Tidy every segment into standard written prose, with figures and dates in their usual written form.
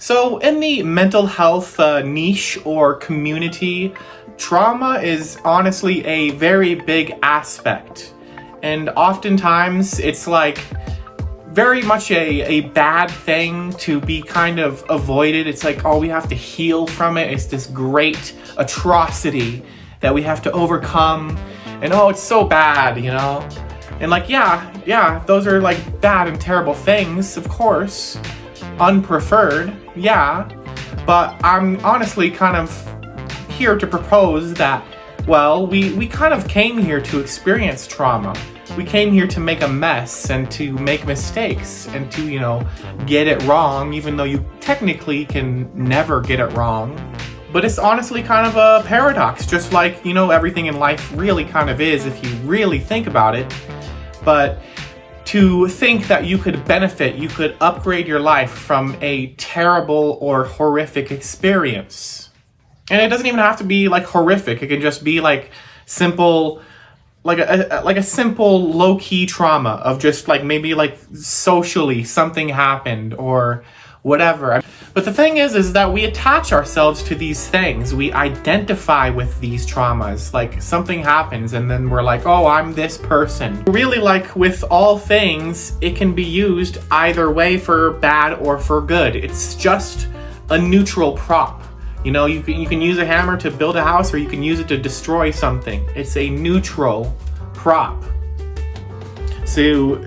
So in the mental health niche or community, trauma is honestly a very big aspect. And oftentimes it's like very much a bad thing to be kind of avoided. It's like, oh, we have to heal from it. It's this great atrocity that we have to overcome. And oh, it's so bad, you know? And like, yeah, those are like bad and terrible things, of course. Unpreferred, yeah, but I'm honestly kind of here to propose that, well, we kind of came here to experience trauma. We came here to make a mess and to make mistakes and to, get it wrong, even though you technically can never get it wrong. But it's honestly kind of a paradox, just like, everything in life really kind of is if you really think about it. But to think that you could benefit, you could upgrade your life from a terrible or horrific experience. And it doesn't even have to be like horrific. It can just be like simple, like a simple low-key trauma of just like maybe like socially something happened or whatever. But the thing is that we attach ourselves to these things. We identify with these traumas. Like something happens and then we're like, oh, I'm this person. Really, like with all things, it can be used either way for bad or for good. It's just a neutral prop. You can use a hammer to build a house or you can use it to destroy something. It's a neutral prop. So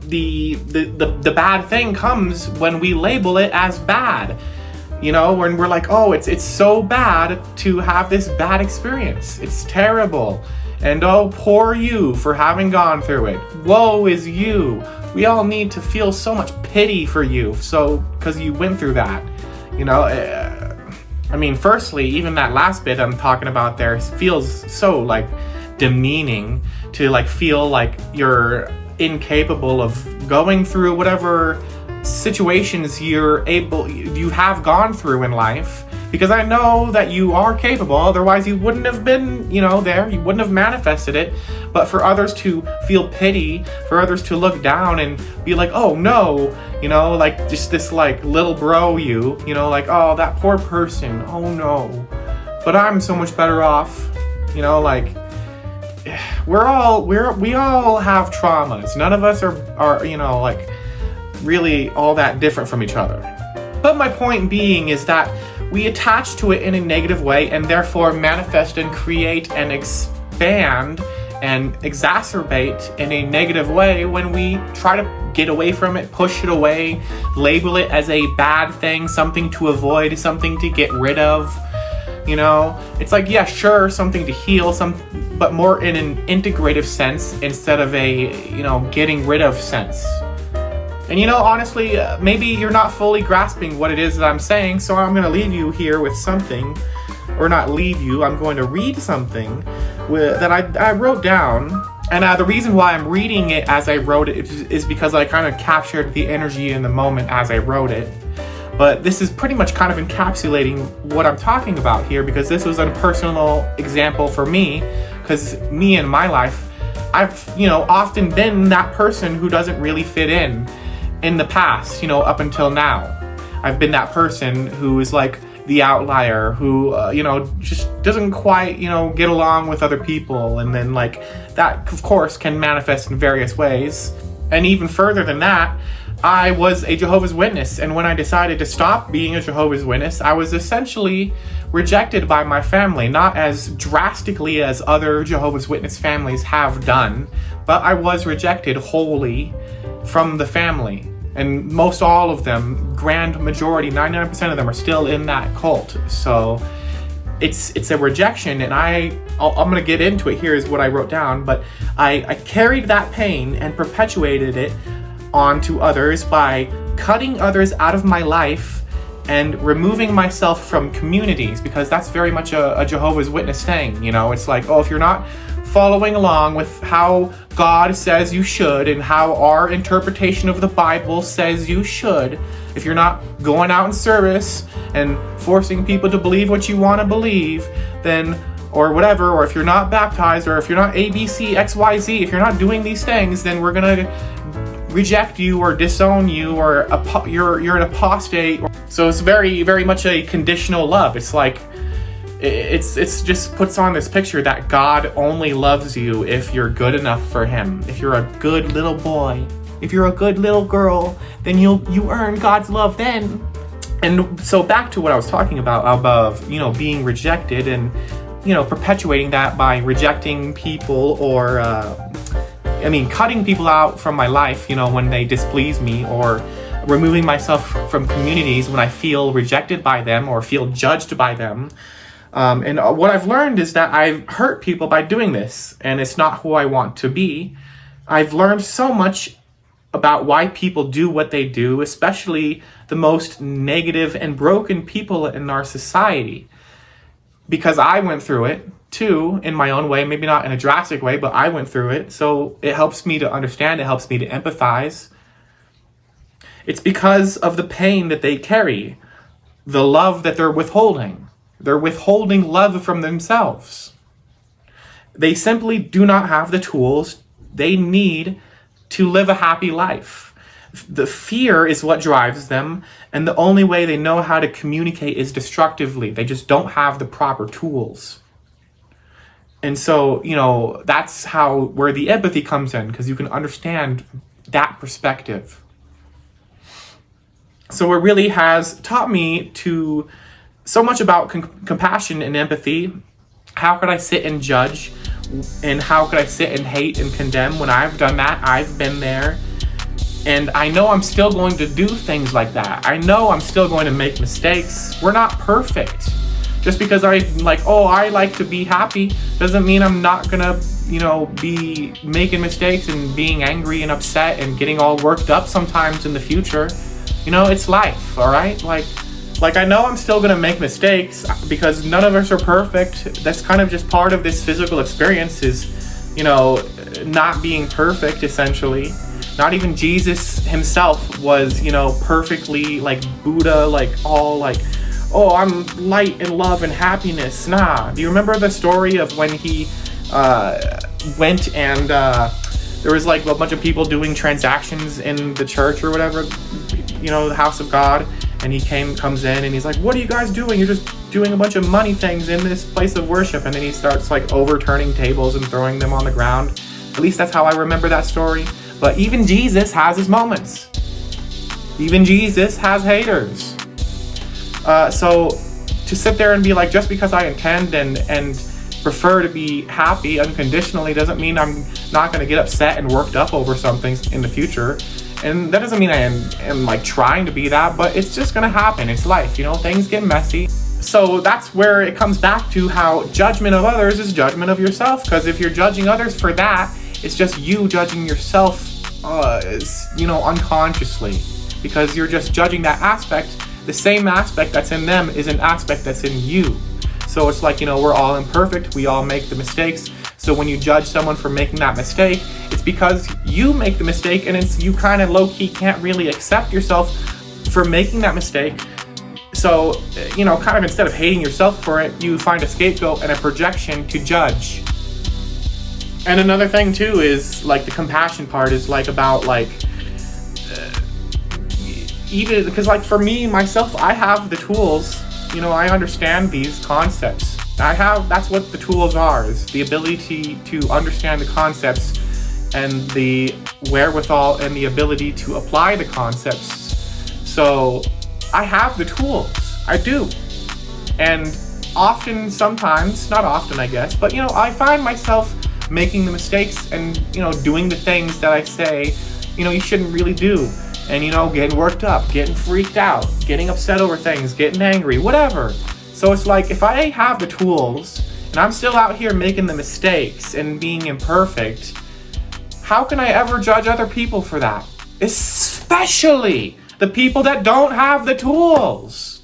the bad thing comes when we label it as bad, when we're like, oh, it's so bad to have this bad experience. It's terrible. And oh, poor you for having gone through it. Woe is you. We all need to feel so much pity for you. So, because you went through that, firstly, even that last bit I'm talking about there feels so like demeaning to like feel like you're incapable of going through whatever situations you have gone through in life, because I know that you are capable, otherwise you wouldn't have been there, you wouldn't have manifested it. But for others to feel pity, for others to look down and be like, oh no, like just this like little bro like, oh, that poor person, oh no, but I'm so much better off, like we all have traumas. None of us are like really all that different from each other. But my point being is that we attach to it in a negative way and therefore manifest and create and expand and exacerbate in a negative way when we try to get away from it, push it away, label it as a bad thing, something to avoid, something to get rid of. It's like, yeah, sure, something to heal, but more in an integrative sense instead of a, getting rid of sense. And honestly, maybe you're not fully grasping what it is that I'm saying, so I'm going to leave you here with something, or not leave you, I'm going to read something that I wrote down. And the reason why I'm reading it as I wrote it is because I kind of captured the energy in the moment as I wrote it. But this is pretty much kind of encapsulating what I'm talking about here, because this was a personal example for me, because me in my life, I've, often been that person who doesn't really fit in the past, up until now. I've been that person who is like the outlier who, just doesn't quite, get along with other people. And then like that, of course, can manifest in various ways. And even further than that, I was a Jehovah's Witness, and when I decided to stop being a Jehovah's Witness, I was essentially rejected by my family, not as drastically as other Jehovah's Witness families have done, but I was rejected wholly from the family. And most all of them, grand majority, 99% of them are still in that cult. So it's a rejection, and I'm going to get into it. Here is what I wrote down, but I carried that pain and perpetuated it onto others by cutting others out of my life and removing myself from communities, because that's very much a Jehovah's Witness thing. It's like, oh, if you're not following along with how God says you should and how our interpretation of the Bible says you should, if you're not going out in service and forcing people to believe what you want to believe, then, or whatever, or if you're not baptized, or if you're not ABC, XYZ, if you're not doing these things, then we're gonna reject you or disown you, or you're an apostate. So it's very, very much a conditional love. It's like, it's just puts on this picture that God only loves you if you're good enough for him. If you're a good little boy, if you're a good little girl, then you earn God's love then. And so back to what I was talking about, being rejected and, perpetuating that by rejecting people or, cutting people out from my life, when they displease me, or removing myself from communities when I feel rejected by them or feel judged by them. And what I've learned is that I've hurt people by doing this, and it's not who I want to be. I've learned so much about why people do what they do, especially the most negative and broken people in our society. Because I went through it too, in my own way, maybe not in a drastic way, but I went through it. So it helps me to understand, it helps me to empathize. It's because of the pain that they carry, the love that they're withholding. They're withholding love from themselves. They simply do not have the tools they need to live a happy life. The fear is what drives them, and the only way they know how to communicate is destructively. They just don't have the proper tools. And so, that's where the empathy comes in, because you can understand that perspective. So it really has taught me to so much about compassion and empathy. How could I sit and judge? And how could I sit and hate and condemn when I've done that? I've been there. And I know I'm still going to do things like that. I know I'm still going to make mistakes. We're not perfect. Just because I like to be happy doesn't mean I'm not gonna, be making mistakes and being angry and upset and getting all worked up sometimes in the future. It's life, all right? Like I know I'm still gonna make mistakes because none of us are perfect. That's kind of just part of this physical experience is, not being perfect, essentially. Not even Jesus himself was, perfectly like Buddha, oh, I'm light and love and happiness. Nah. Do you remember the story of when he went and there was like a bunch of people doing transactions in the church or whatever, the house of God, and he comes in and he's like, what are you guys doing? You're just doing a bunch of money things in this place of worship. And then he starts like overturning tables and throwing them on the ground. At least that's how I remember that story. But even Jesus has his moments. Even Jesus has haters. So to sit there and be like, just because I intend and prefer to be happy unconditionally doesn't mean I'm not going to get upset and worked up over something in the future. And that doesn't mean I am like trying to be that, but it's just going to happen. It's life, things get messy. So that's where it comes back to how judgment of others is judgment of yourself. Because if you're judging others for that, it's just you judging yourself, unconsciously, because you're just judging that aspect. The same aspect that's in them is an aspect that's in you. So it's like, we're all imperfect. We all make the mistakes. So when you judge someone for making that mistake, it's because you make the mistake, and it's you kind of low-key can't really accept yourself for making that mistake. So, kind of instead of hating yourself for it, you find a scapegoat and a projection to judge. And another thing too is like the compassion part is like about even because like for me myself, I have the tools, I understand these concepts. That's what the tools are, is the ability to understand the concepts and the wherewithal and the ability to apply the concepts. So I have the tools, I do. And sometimes, not often I guess, but I find myself making the mistakes and, doing the things that I say, you shouldn't really do. And, getting worked up, getting freaked out, getting upset over things, getting angry, whatever. So it's like, if I have the tools and I'm still out here making the mistakes and being imperfect, how can I ever judge other people for that? Especially the people that don't have the tools,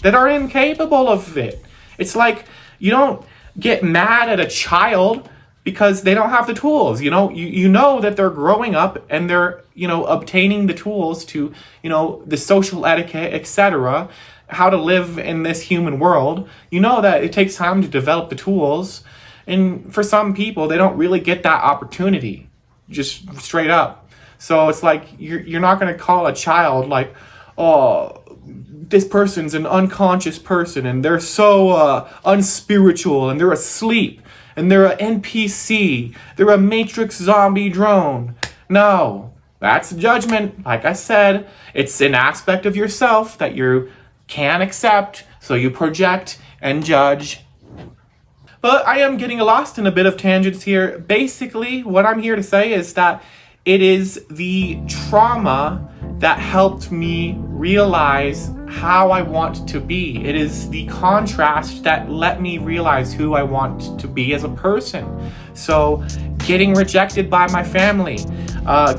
that are incapable of it. It's like, you don't get mad at a child because they don't have the tools. You know that they're growing up and they're, obtaining the tools to, the social etiquette, etc., how to live in this human world. You know that it takes time to develop the tools. And for some people, they don't really get that opportunity, just straight up. So it's like you're not going to call a child like, oh, this person's an unconscious person and they're so unspiritual and they're asleep and they're an NPC, they're a Matrix zombie drone. No, that's judgment. Like I said, it's an aspect of yourself that you can't accept, so you project and judge. But I am getting lost in a bit of tangents here. Basically, what I'm here to say is that it is the trauma that helped me realize how I want to be. It is the contrast that let me realize who I want to be as a person. So getting rejected by my family,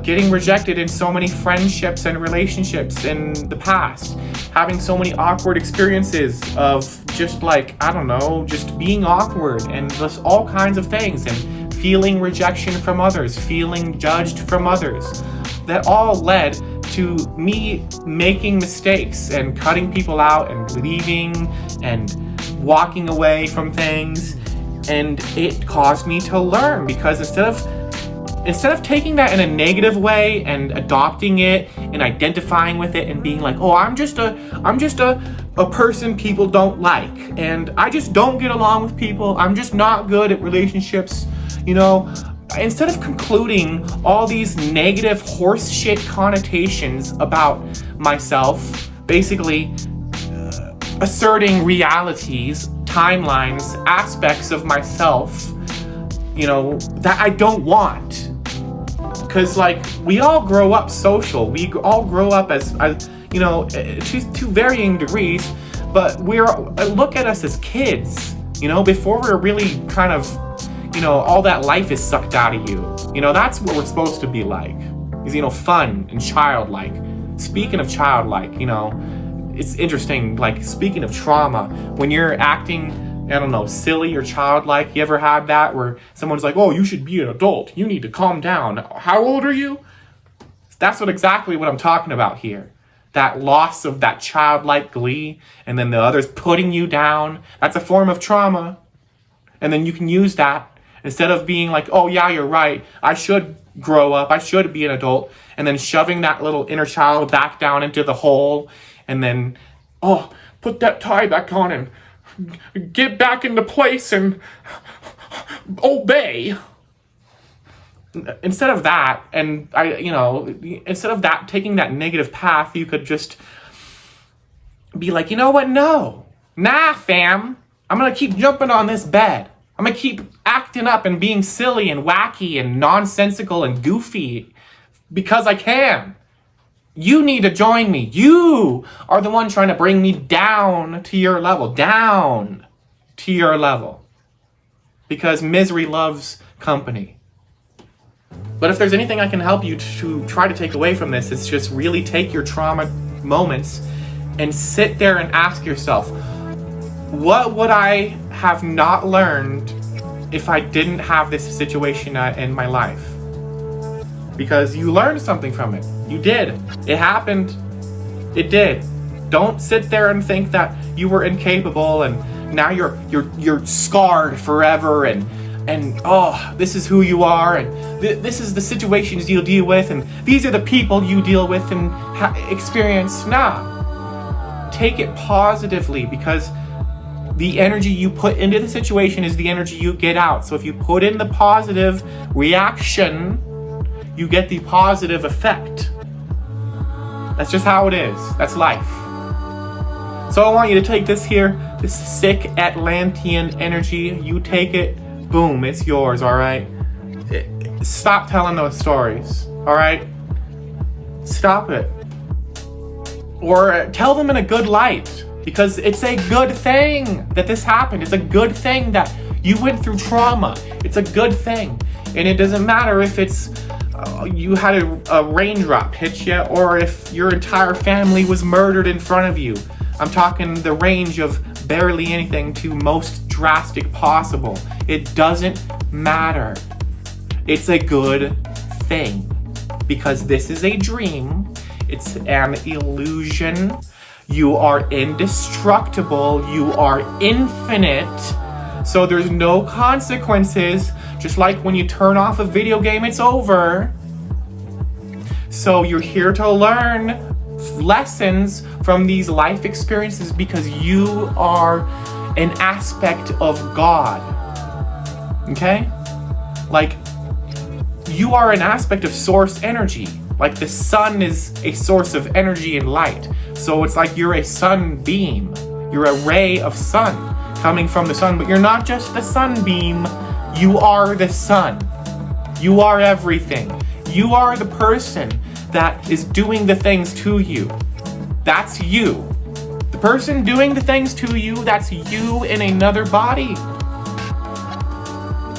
getting rejected in so many friendships and relationships in the past, having so many awkward experiences of just like, I don't know, just being awkward and just all kinds of things, and feeling rejection from others, feeling judged from others. That all led to me making mistakes and cutting people out and leaving and walking away from things. And it caused me to learn, because instead of taking that in a negative way and adopting it and identifying with it and being like, oh, I'm just a person people don't like, and I just don't get along with people, I'm just not good at relationships, instead of concluding all these negative horse shit connotations about myself, basically asserting realities, timelines, aspects of myself, that I don't want. Because, we all grow up social. We all grow up as to varying degrees, but look at us as kids, before we're really kind of, all that life is sucked out of you. That's what we're supposed to be like. Is, fun and childlike. Speaking of childlike, it's interesting, speaking of trauma, when you're acting, I don't know, silly or childlike, you ever had that where someone's like, oh, you should be an adult, you need to calm down. How old are you? That's exactly what I'm talking about here. That loss of that childlike glee, and then the others putting you down, that's a form of trauma. And then you can use that instead of being like, oh yeah, you're right, I should grow up, I should be an adult, and then shoving that little inner child back down into the hole, and then, oh, put that tie back on and get back into place and obey. Instead of that, and instead of that, taking that negative path, you could just be like, you know what, nah, fam, I'm gonna keep jumping on this bed. I'm gonna keep acting up and being silly and wacky and nonsensical and goofy because I can. You need to join me. You are the one trying to bring me down to your level. Because misery loves company. But if there's anything I can help you to try to take away from this, it's just really take your trauma moments and sit there and ask yourself, what would I have not learned if I didn't have this situation in my life? Because you learned something from it. You did. It happened. It did. Don't sit there and think that you were incapable and now you're scarred forever and oh, this is who you are and this is the situations you deal with and these are the people you deal with and experience. Nah. Take it positively, because the energy you put into the situation is the energy you get out. So if you put in the positive reaction, you get the positive effect. That's just how it is. That's life. So I want you to take this sick Atlantean energy. You take it, boom, it's yours, all right? Stop telling those stories, all right? Stop it. Or tell them in a good light, because it's a good thing that this happened. It's a good thing that you went through trauma. It's a good thing. And it doesn't matter if it's you had a raindrop hit you, or if your entire family was murdered in front of you. I'm talking the range of barely anything to most drastic possible. It doesn't matter. It's a good thing, because this is a dream. It's an illusion. You are indestructible. You are infinite. So there's no consequences. Just like when you turn off a video game, it's over. So you're here to learn lessons from these life experiences because you are an aspect of God. Okay? Like, you are an aspect of source energy. Like the sun is a source of energy and light. So it's like you're a sunbeam. You're a ray of sun coming from the sun, but you're not just the sunbeam. You are the sun. You are everything. You are the person that is doing the things to you. That's you. The person doing the things to you, that's you in another body.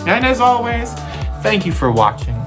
And as always, thank you for watching.